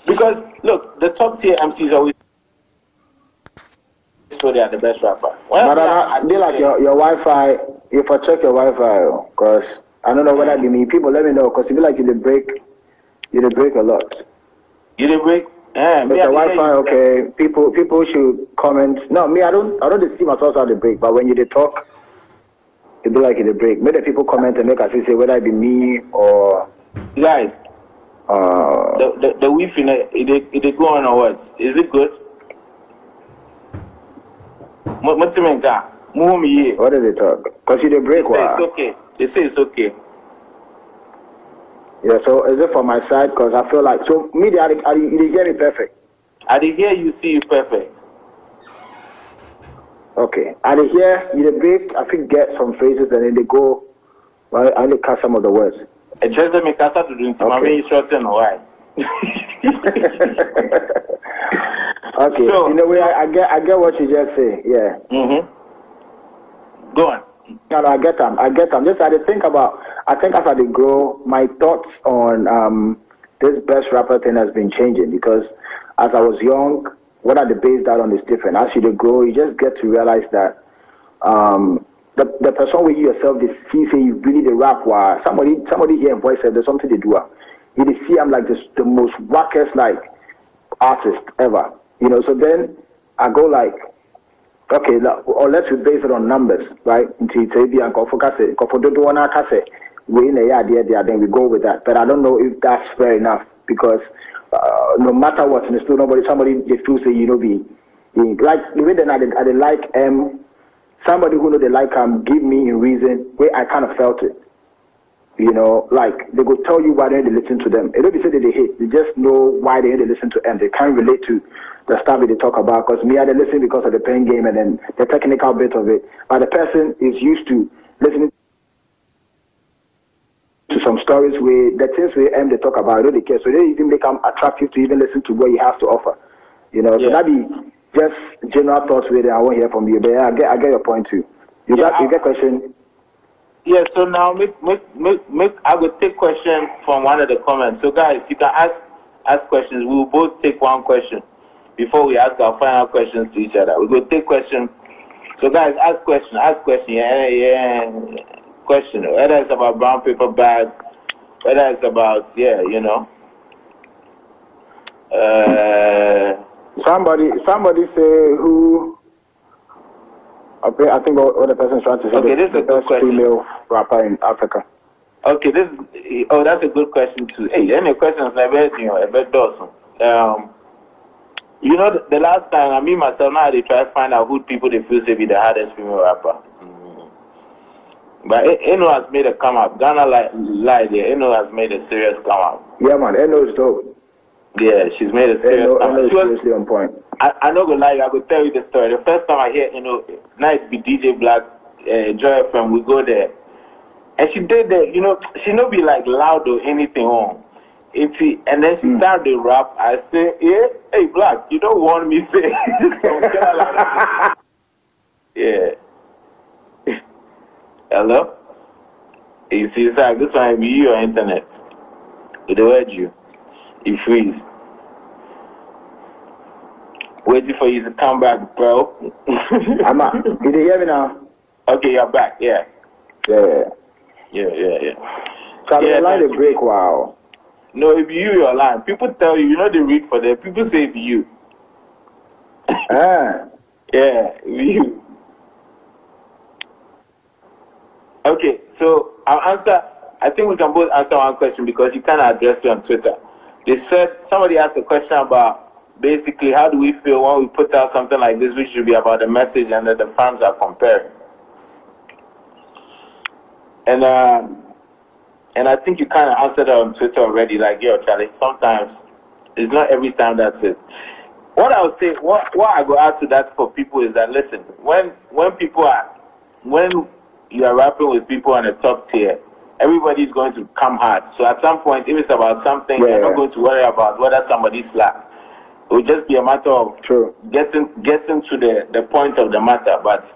Because look, the top tier MCs always so they are the best rapper. But I feel like your Wi-Fi. If I check your Wi-Fi, because I don't know whether it be me. People let me know, because you feel like you did break a lot. You did break. With the Wi-Fi, okay. People should comment. No, me, I don't see myself as the break. But when you did talk, it be like it did break. Make the people comment and make us say whether it be me or guys. The Wi-Fi it go on or what? Is it good? What did they talk? Because you did break. They say it's okay. They say it's okay. Yeah, so is it for my side? Because I feel like, so me, you hear me perfect? I did hear you see you perfect. Okay. I did hear you did break, I think get some phrases and then they go, well, I only cut some of the words. It just let me cast out to do some shorten or why? Okay, so, in a way, I get what you just say, yeah. Go on. No, I get them. Just I think as I did grow, my thoughts on this best rapper thing has been changing, because as I was young, what I based that on is different. As you did grow, you just get to realize that the person with you yourself, they see say you really the rap while somebody hear a voice said there's something they do. You see I'm like the most wackest like artist ever. You know, so then I go like, okay, or let's base it on numbers, right? Until say be uncle focus it, we in a idea, then we go with that. But I don't know if that's fair enough, because no matter what, there's still somebody they feel say be like the way that I like somebody who know they like give me a reason where I kind of felt it. You know, like they go tell you why they listen to them. It don't be say that they hate. They just know why they listen to them. They can't relate to the stuff that they talk about. Because me, I listen because of the pen game and then the technical bit of it. But the person is used to listening to some stories where the things where they talk about, they care. So they even become attractive to even listen to what he has to offer. You know, so that be just general thoughts where I won't hear from you. But yeah, I get your point too. You get question. Yeah, so now I will take question from one of the comments. So guys, you can ask questions. We will both take one question before we ask our final questions to each other. We will take question. So guys, ask question. Yeah. Question. Whether it's about brown paper bag, whether it's about somebody say who. Okay, I think what the person's trying to say. Okay, this is a good question. Female rapper in Africa. Okay, that's a good question too. Hey, any questions a bit awesome. The last time me myself now they try to find out who people they feel say be the hardest female rapper. But Eno has made a come up. Ghana lied there. Eno has made a serious come up. Yeah, man. Eno is dope. Yeah, she's made a serious come up. Eno is seriously on point. I know go lie. I could tell you the story. The first time I hear night be DJ Black, Joy FM, we go there, and she did that. She not be like loud or anything on. And then she started to rap. I say, yeah, hey Black, you don't want me say yeah. Hello? You see, it's like this one be your internet. It hurt you. You freeze. Waiting for you to come back, bro. I'm out. Did you hear me now? Okay, you're back. Yeah. Yeah. So the line they break. Wow. No, if you're lying. People tell you, they read for them. People say if you. Yeah, if you. Okay, so I'll answer. I think we can both answer one question because you kind of addressed it on Twitter. They said somebody asked a question about basically how do we feel when we put out something like this, which should be about the message and that the fans are comparing. And I think you kind of answered it on Twitter already. Like, yo, Charlie, sometimes it's not every time that's it. What I would say, what I go add to that for people is that listen, when you are rapping with people on the top tier, everybody's going to come hard. So at some point, if it's about something, you're not going to worry about whether somebody slap. It will just be a matter of getting to the point of the matter. But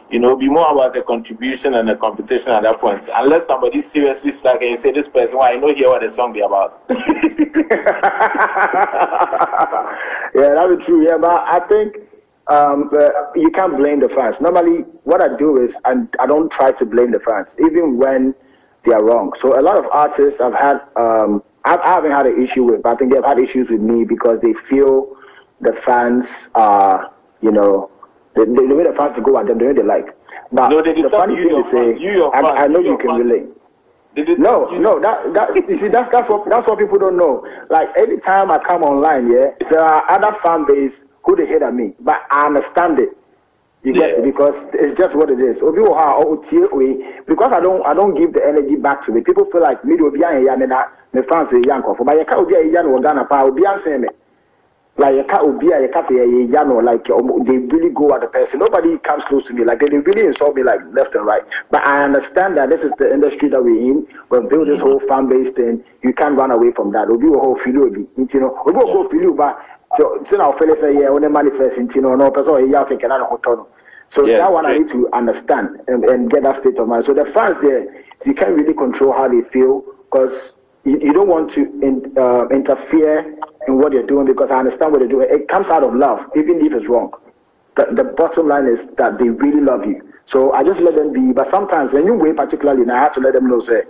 You know, be more about the contribution and the competition at that point. Unless somebody seriously slack and you say, this person, well, I know here what the song be about. Yeah, that would be true. Yeah, but I think you can't blame the fans. Normally, what I do is I don't try to blame the fans, even when they are wrong. So a lot of artists I've had, I haven't had an issue with, but I think they've had issues with me because they feel the fans are, you know, the way the fans to go at them, the way they like. But no, the funny thing is, I know you can relate. No, you see, that's what people don't know. Like anytime I come online, yeah, there are other fan base who they hate at me, but I understand it. You get it, because it's just what it is. Because I don't give the energy back to me. People feel like me do be a me fans say young but you can't be a young Ghana pa be answer me. Like you can't be a say like they really go at the person. Nobody comes close to me. Like they really insult me like left and right. But I understand that this is the industry that we're in. We've built this whole fan base thing. You can't run away from that. We'll be a whole feel, you know. We go feel, but so now fellas say yeah, on the manifest, you know, no person yeah can hotel. So yes, that one I need to understand and get that state of mind. So the fans there, you can't really control how they feel because you don't want to interfere in what they're doing, because I understand what they're doing. It comes out of love, even if it's wrong. The bottom line is that they really love you. So I just let them be. But sometimes when you wait particularly, and I have to let them know, say,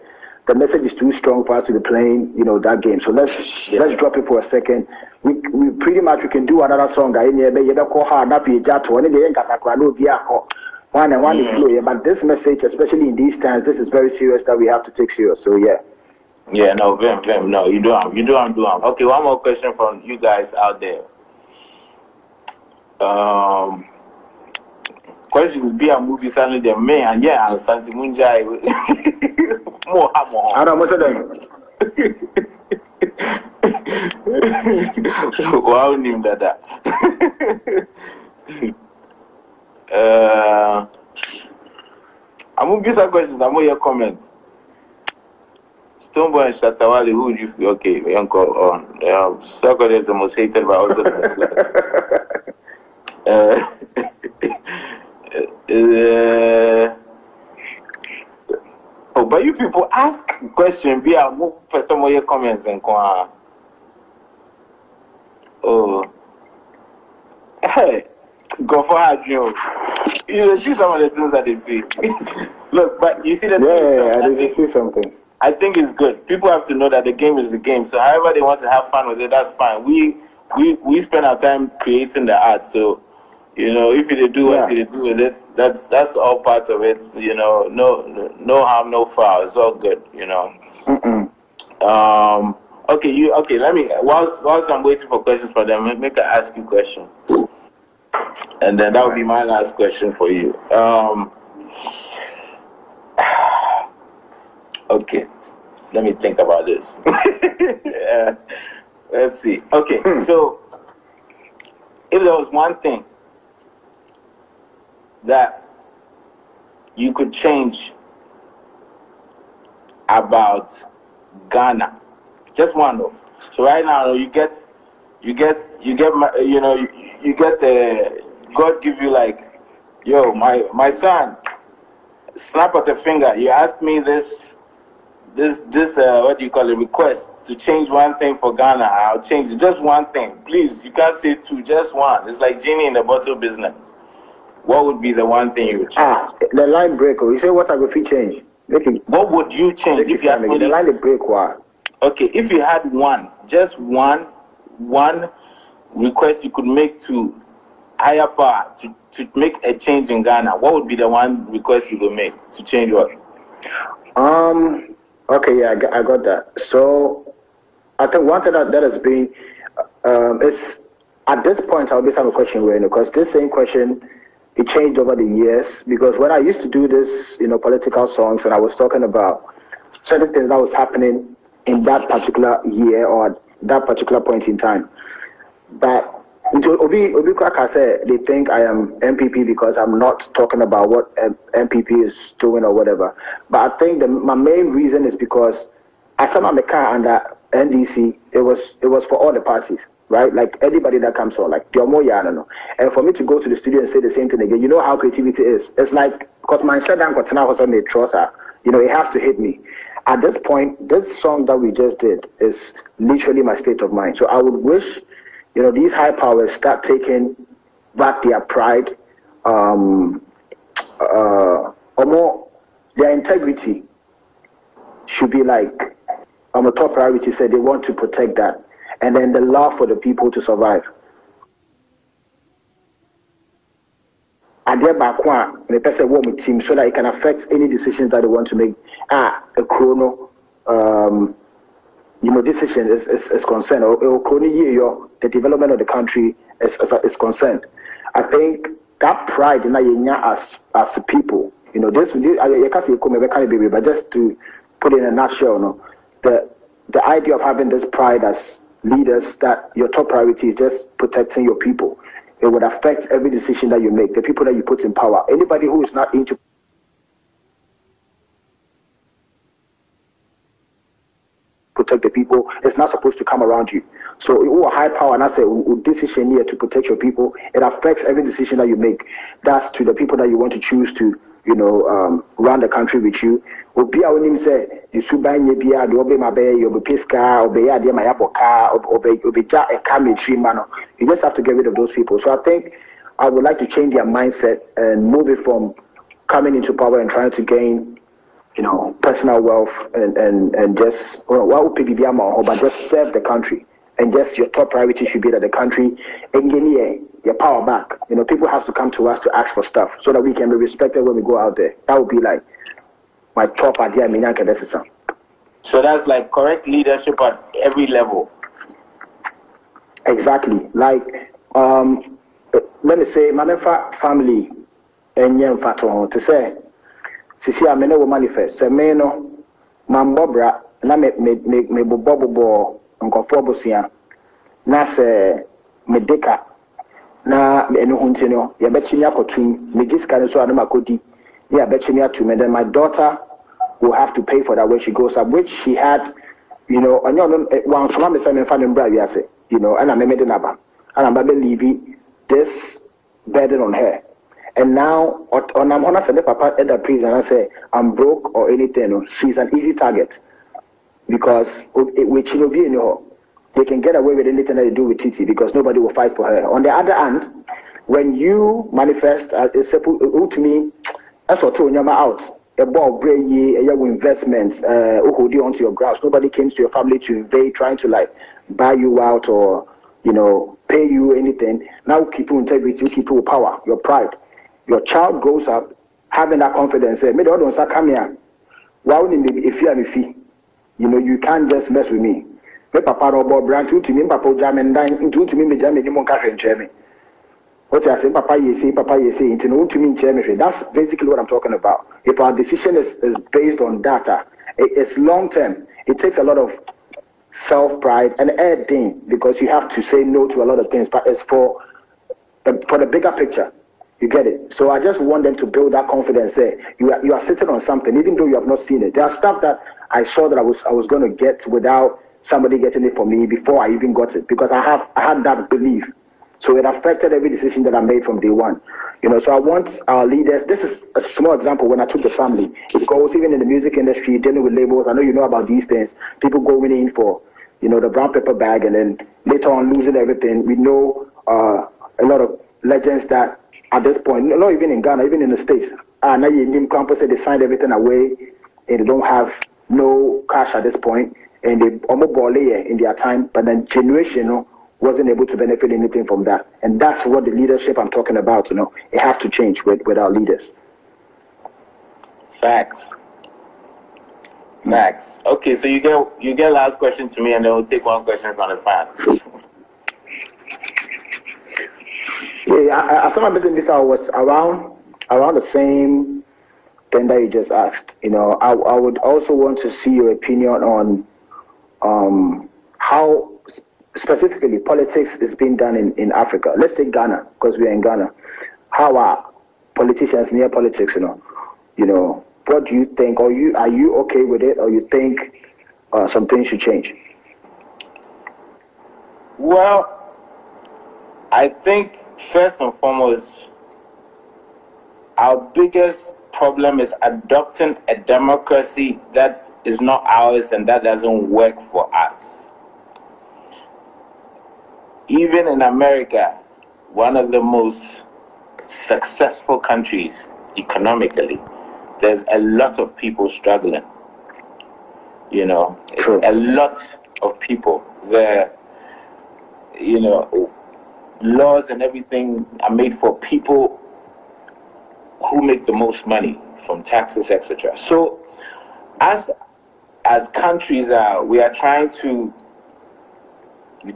the message is too strong for us to be playing, you know, that game. So let's drop it for a second. We pretty much we can do another song. But this message, especially in these times, this is very serious that we have to take serious. So yeah. Yeah, no, Vim, no, you do. Okay, one more question from you guys out there. Questions be a movie sounding the man, yeah, and Santi Munjai. More. I don't know them. Wow, name that. I'm gonna give some questions. I'm gonna your comments. Stoneboy and Shatawali, who would you feel? Okay, Uncle on. Sarkodie is the most hated, but also the most but you people ask questions, be a move for some of your comments and hey, go for her, Joe. You see some of the things that they see. Look, but you see the I did see some things. I think it's good. People have to know that the game is the game. So however they want to have fun with it, that's fine. We spend our time creating the art. So, you know, if they do what they do with it, that's all part of it. You know, no harm, no foul. It's all good. You know. Okay. Let me whilst I'm waiting for questions for them, make I ask you a question, and then that will be my last question for you. Okay, let me think about this. Let's see. Okay, so if there was one thing that you could change about Ghana, just one though. So right now you get God give you like, yo, my son, snap at the finger. You ask me this what do you call it, request to change one thing for Ghana. I'll change just one thing. Please, you can't say two, just one. It's like genie in the bottle business. What would be the one thing you would change? The line break. You say what I would change? What would you change if you had the line break? What? Okay, if you had just one request you could make to higher power to make a change in Ghana, what would be the one request you would make to change what? Okay, yeah, I got that. So I think one thing that has been is at this point I'll be some question because this same question it changed over the years, because when I used to do this, political songs, and I was talking about certain things that was happening in that particular year or that particular point in time. But Obi Kraka said they think I am MPP because I'm not talking about what MPP is doing or whatever. But I think my main reason is because as I'm under NDC, it was for all the parties. right? Like anybody that comes on, like Diomo, I don't know. And for me to go to the studio and say the same thing again, you know how creativity is. It's like, because my said I'm was on the trouser, you know, it has to hit me. At this point, this song that we just did is literally my state of mind. So I would wish, you know, these high powers start taking back their pride, or more, their integrity should be like a top priority. Said they want to protect that, and then the love for the people to survive. Adeɛ baako a mepɛ sɛ wɔ mo team so that it can affect any decisions that they want to make. A chrono, you know, decision is concerned, or chrono the development of the country is concerned. I think that pride in as people, you know, this I can't say but just to put it in a nutshell, no, the idea of having this pride as leaders that your top priority is just protecting your people. It would affect every decision that you make, the people that you put in power. Anybody who is not into protect the people is not supposed to come around you. So you are high power and I say decision here to protect your people. It affects every decision that you make. That's to the people that you want to choose to, you know, run the country with you. Obi a wonim say you subanye bia de obe mabe you be pesca obe ya de mayaboka obe ja e kametri mano. You just have to get rid of those people. So I think I would like to change their mindset and move it from coming into power and trying to gain, you know, personal wealth and just but just serve the country. And just your top priority should be that the country and your power back. You know, people have to come to us to ask for stuff so that we can be respected when we go out there. That would be like my top idea. So that's like correct leadership at every level. Exactly. Like let me say my family and young fato to say sisi amene will manifest. Se me no mambobra na me bobo nkofo bosia na se medeka na enu huntino ya bechi akotum me giska so adama kodi ya bechi atum, and then my daughter will have to pay for that when she goes up, which she had, you know, and one from the same family brother we say, you know, and I made an aba and I'm leaving this burden on her. And now on I'm honest the papa at the prison I say I'm broke or anything, she's an easy target. Because with Chinobi, you know, they can get away with anything that they do with Titi because nobody will fight for her. On the other hand, when you manifest, it's to me, that's what told you out. A ball bring you investments, hold you onto your grounds. Nobody came to your family to invade, trying to like buy you out or, you know, pay you anything. Now keep your integrity, keep your power, your pride. Your child grows up having that confidence. Say, me don't say come here. Why would if you have a fee? You know, you can't just mess with me. Me papa robo brand to me, papa jamen dine into to me, me jamen you won't catch me. What I say, papa you say, into no to me, chairman. That's basically what I'm talking about. If our decision is based on data, it's long term. It takes a lot of self pride and adding because you have to say no to a lot of things, but it's for the bigger picture. You get it? So I just want them to build that confidence. Say you are sitting on something, even though you have not seen it. There are stuff that I saw that I was going to get without somebody getting it for me before I even got it, because I had that belief. So it affected every decision that I made from day one. You know, so I want our leaders. This is a small example when I took the family. It goes even in the music industry, dealing with labels. I know you know about these things. People going in for, you know, the brown paper bag and then later on losing everything. We know a lot of legends that at this point, not even in Ghana, even in the States, now you campus said they signed everything away and they don't have no cash at this point, and they almost ball in their time, but then generation wasn't able to benefit anything from that. And that's what the leadership I'm talking about, you know, it has to change with our leaders. Facts. Okay, so you get last question to me, and then we'll take one question from the fans. Yeah, some of this I was around the same thing that you just asked. You know, I would also want to see your opinion on how specifically politics is being done in Africa. Let's take Ghana, because we are in Ghana. How are politicians near politics, you know, what do you think? Are you okay with it, or you think some things should change? Well, I think first and foremost, our biggest problem is adopting a democracy that is not ours and that doesn't work for us. Even in America, one of the most successful countries economically, there's a lot of people struggling. You know, it's a lot of people there. You know, laws and everything are made for people who make the most money from taxes, etc. So, as countries we are trying to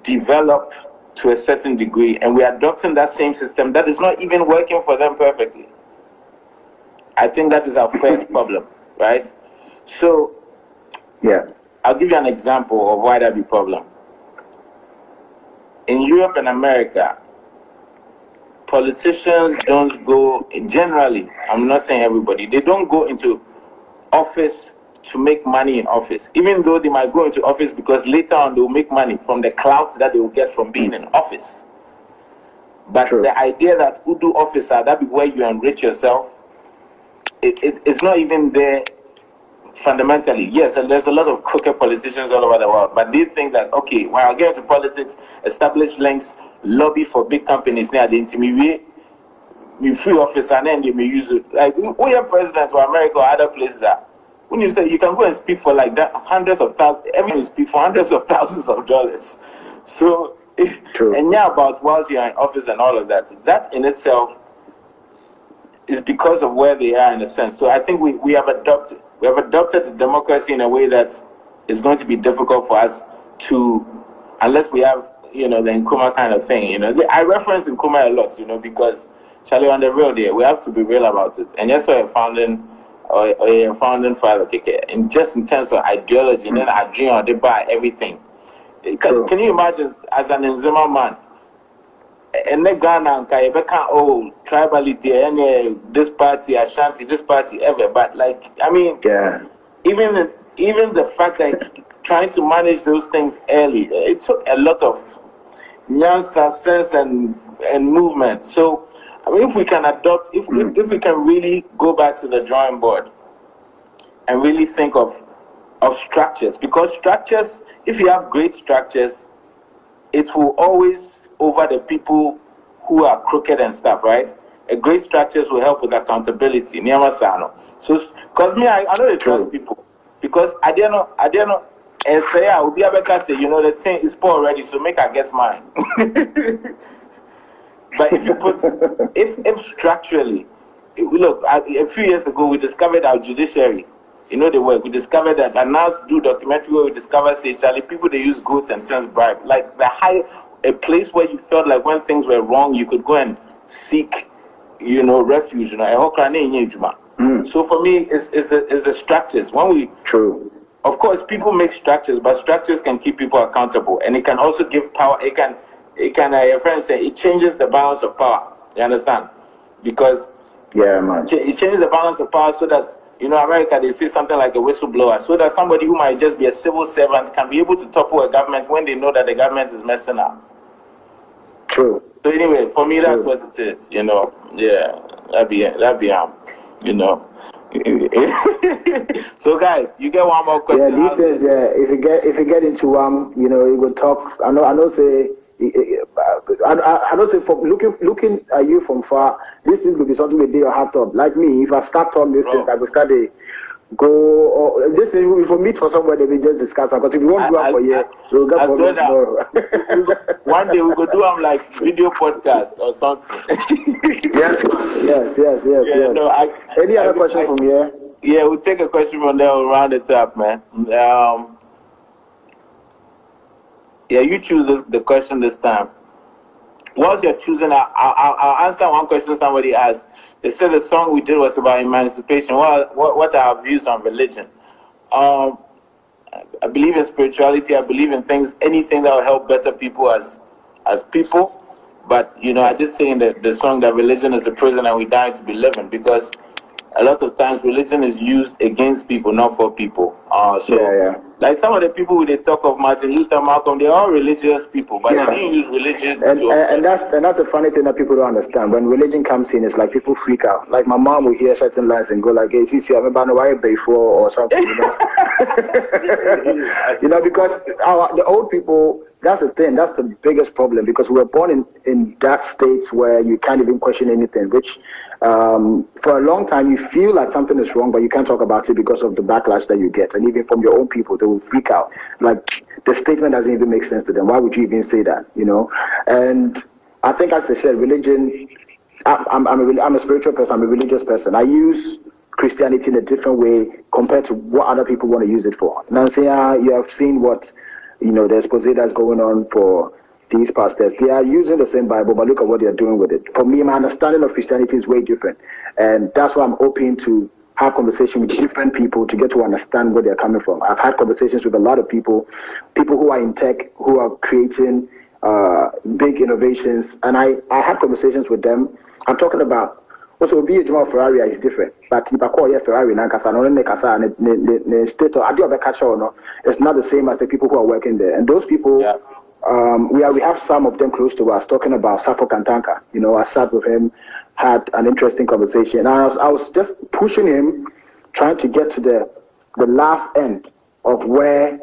develop to a certain degree, and we are adopting that same system that is not even working for them perfectly. I think that is our first problem, right? So, yeah, I'll give you an example of why that be a problem. In Europe and America, politicians don't go, generally, I'm not saying everybody, they don't go into office to make money in office, even though they might go into office because later on they will make money from the clout that they will get from being in office. But the idea that who do officer, that be where you enrich yourself, it's not even there fundamentally. Yes, and there's a lot of crooked politicians all over the world, but they think that, okay, when I get into politics, establish links, lobby for big companies near the intimidate, we free office and then they may use it. Like, we are president of America or other places when you say you can go and speak for like that, hundreds of thousands, everyone speak for hundreds of thousands of dollars. So, and yeah, about whilst you're in office and all of that, that in itself is because of where they are in a sense. So I think we have adopted the democracy in a way that is going to be difficult for us to, unless we have, you know, the Nkrumah kind of thing. You know, I reference Nkrumah a lot, you know, because Charlie, on the real day, we have to be real about it. And that's why a founding father, in just in terms of ideology, and then I dream or they buy everything. Can you imagine as an Nzima man? And the Ghana and Kayebeka, oh, tribality, and this party, Ashanti, this party, ever. But like, I mean, even the fact that trying to manage those things early, it took a lot of nyansa, sense, and movement. So, I mean, if we can adopt, if we can really go back to the drawing board and really think of structures, because structures, if you have great structures, it will always over the people who are crooked and stuff, right? A great structures will help with accountability. So, because me, I know they trust people, because I didn't know. And say, I will be able to say, you know, the thing is poor already, so make I get mine. But if you put, if structurally, look, a few years ago we discovered our judiciary, you know the work. We discovered that, and now do documentary where we discover, say, Charlie, people they use goats and things bribe, like a place where you felt like when things were wrong, you could go and seek, you know, refuge. You know, so for me, it's the structures. When we of course, people make structures, but structures can keep people accountable, and it can also give power. It can. Your friend say it changes the balance of power. You understand? Because it changes the balance of power so that, you know, America, they say something like a whistleblower, so that somebody who might just be a civil servant can be able to topple a government when they know that the government is messing up. So anyway, for me, that's what it is. You know, that'd be you know. So guys, you get one more question. Yeah, this is if you get into you know, you will talk. I know say from looking at you from far, this thing could be something with your heart up. Like me, if I start talking this thing, I will start go or this thing if we meet for somewhere we just discuss, because if you won't do it for you, we'll get for tomorrow. One day we could do like video podcast or something. Yes. No, any other question from here? Yeah, we'll take a question from there. We'll round it up, man. Yeah, you choose the question this time. Whilst you're choosing, I'll answer one question somebody asked. They said the song we did was about emancipation. What are our views on religion? I believe in spirituality. I believe in anything that will help better people as people. But, you know, I did say in the song that religion is a prison and we die to be living, because a lot of times religion is used against people, not for people. Like some of the people who they talk of Martin Luther, Malcolm, they're all religious people, but they didn't use religion. And that's the funny thing that people don't understand. When religion comes in, it's like people freak out. Like my mom will hear certain lines and go like, "Hey, see, I remember why before or something," you know. You know, because the old people. That's the thing. That's the biggest problem because we were born in that state where you can't even question anything. Which, for a long time, you feel like something is wrong, but you can't talk about it because of the backlash that you get, and even from your own people, they will freak out. Like the statement doesn't even make sense to them. Why would you even say that? You know? And I think, as I said, religion. I'm a spiritual person. I'm a religious person. I use Christianity in a different way compared to what other people want to use it for. Now, you have seen what. You know, the expose that's going on for these pastors. They are using the same Bible, but look at what they are doing with it. For me, my understanding of Christianity is way different. And that's why I'm open to have conversations with different people to get to understand where they're coming from. I've had conversations with a lot of people who are in tech, who are creating big innovations. And I had conversations with them. I'm talking about also be a Ferrari is different, but if I call you Ferrari it's not the same as the people who are working there. And those people, we have some of them close to us talking about Sapo Kantanka. You know, I sat with him, had an interesting conversation. And I was just pushing him, trying to get to the last end of where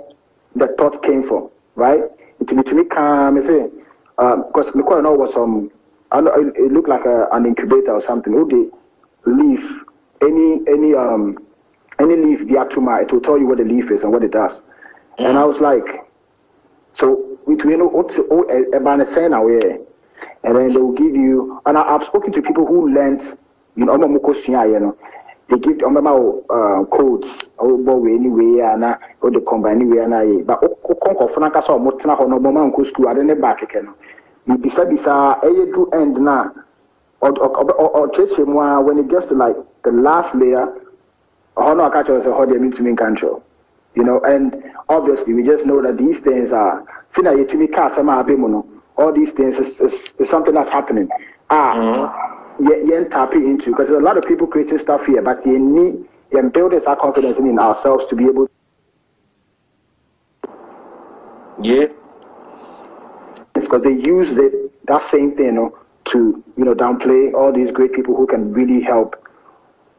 the thought came from, right? To me calm and say, because I know was some. It looked like an incubator or something. Would they leaf any leaf diatuma? It will tell you what the leaf is and what it does. And I was like, so we know what's about saying away, and then they will give you. And I've spoken to people who learned, you know, they give them codes or anyway and or the combine anyway and but school I didn't back again. Bisa do end now or when it gets to like the last layer, I catch us how they mean to me control. You know, and obviously we just know that these things are all these things is something that's happening. Tap into because there's a lot of people creating stuff here, but you need building our confidence in ourselves to be able because they use that same thing to downplay all these great people who can really help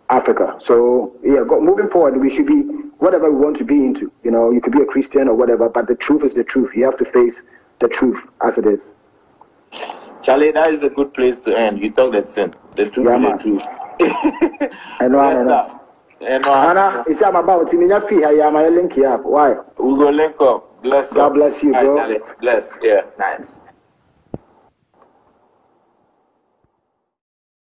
Africa. So moving forward, we should be whatever we want to be into. You know, you could be a Christian or whatever, but the truth is the truth. You have to face the truth as it is. Charlie, that is a good place to end. You talk that sin. The truth is the truth. Anna, it's about link here. Why? We go link up. Bless you. God bless you, bro. Bless. Yeah. Nice.